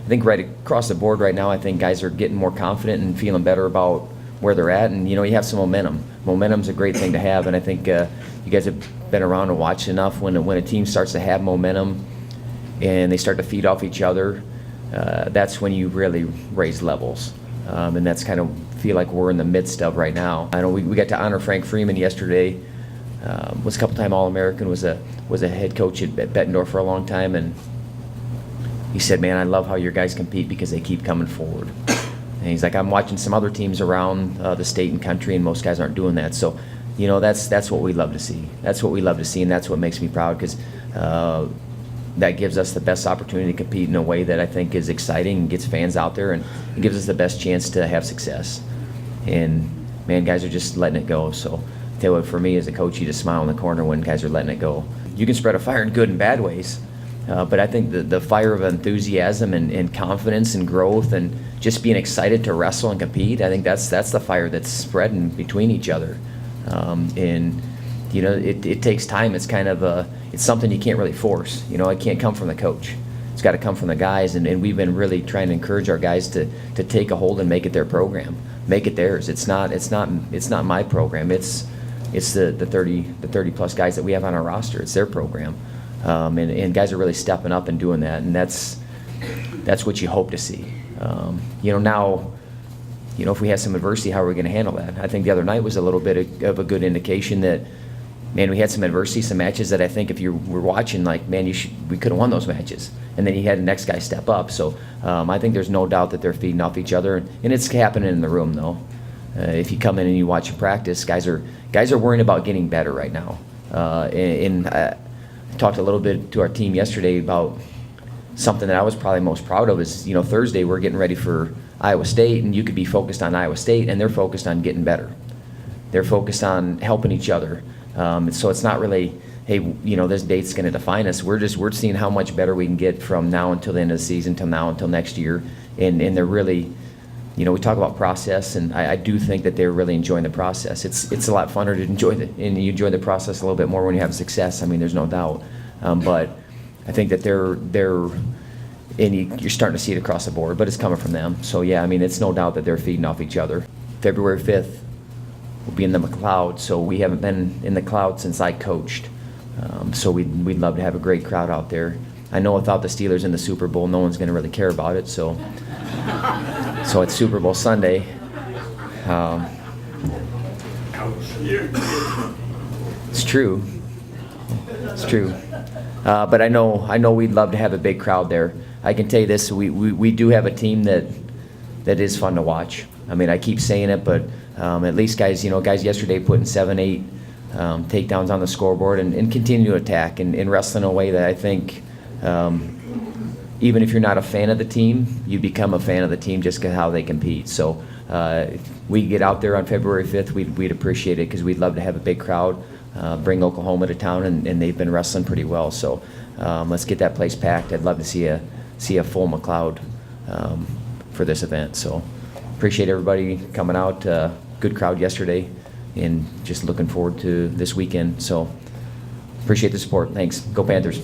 think right across the board right now, I think guys are getting more confident and feeling better about where they're at, and you have some momentum. Momentum's a great thing to have, and I think you guys have been around and watched enough. When a team starts to have momentum and they start to feed off each other, that's when you really raise levels, and that's kind of feel like we're in the midst of right now. I know we got to honor Frank Freeman yesterday. Was a couple-time All-American. Was a head coach at Bettendorf for a long time, and he said, "Man, I love how your guys compete because they keep coming forward." And he's like, "I'm watching some other teams around the state and country, and most guys aren't doing that." So, that's what we love to see. That's what we love to see, and that's what makes me proud, because that gives us the best opportunity to compete in a way that I think is exciting and gets fans out there, and it gives us the best chance to have success. And man, guys are just letting it go. So, I tell you what, for me as a coach, you just smile in the corner when guys are letting it go. You can spread a fire in good and bad ways. But I think the fire of enthusiasm and confidence and growth and just being excited to wrestle and compete, I think that's the fire that's spreading between each other. And it takes time. It's kind of it's something you can't really force. It can't come from the coach. It's got to come from the guys, and we've been really trying to encourage our guys to take a hold and make it their program, make it theirs. It's not my program. It's the 30 plus guys that we have on our roster. It's their program. And guys are really stepping up and doing that, and that's what you hope to see. Now, if we have some adversity, how are we going to handle that? I think the other night was a little bit of a good indication that, man, we had some adversity, some matches that I think if you were watching, like, man, we could have won those matches, and then you had the next guy step up. So I think there's no doubt that they're feeding off each other, and it's happening in the room though. If you come in and you watch a practice, guys are worrying about getting better right now, I talked a little bit to our team yesterday about something that I was probably most proud of is, Thursday we're getting ready for Iowa State, and you could be focused on Iowa State, and they're focused on getting better. They're focused on helping each other. So it's not really, hey, this date's going to define us. We're seeing how much better we can get from now until the end of the season, till now until next year, and they're really, we talk about process, and I do think that they're really enjoying the process. It's a lot funner to enjoy and you enjoy the process a little bit more when you have success. I mean, there's no doubt. But I think that you're starting to see it across the board, but it's coming from them. So yeah, I mean, it's no doubt that they're feeding off each other. February 5th, we'll be in the McLeod, so we haven't been in the Cloud since I coached. So we'd love to have a great crowd out there. I know without the Steelers in the Super Bowl, no one's going to really care about it. So it's Super Bowl Sunday. It's true. It's true. But I know we'd love to have a big crowd there. I can tell you this: we do have a team that is fun to watch. I mean, I keep saying it, but at least guys yesterday putting 7-8 takedowns on the scoreboard and continue to attack and wrestle in a way that I think. Even if you're not a fan of the team, you become a fan of the team just because how they compete. So if we get out there on February 5th, we'd appreciate it, because we'd love to have a big crowd, bring Oklahoma to town, and they've been wrestling pretty well. So let's get that place packed. I'd love to see a full McLeod for this event. So appreciate everybody coming out. Good crowd yesterday, and just looking forward to this weekend. So appreciate the support. Thanks. Go Panthers.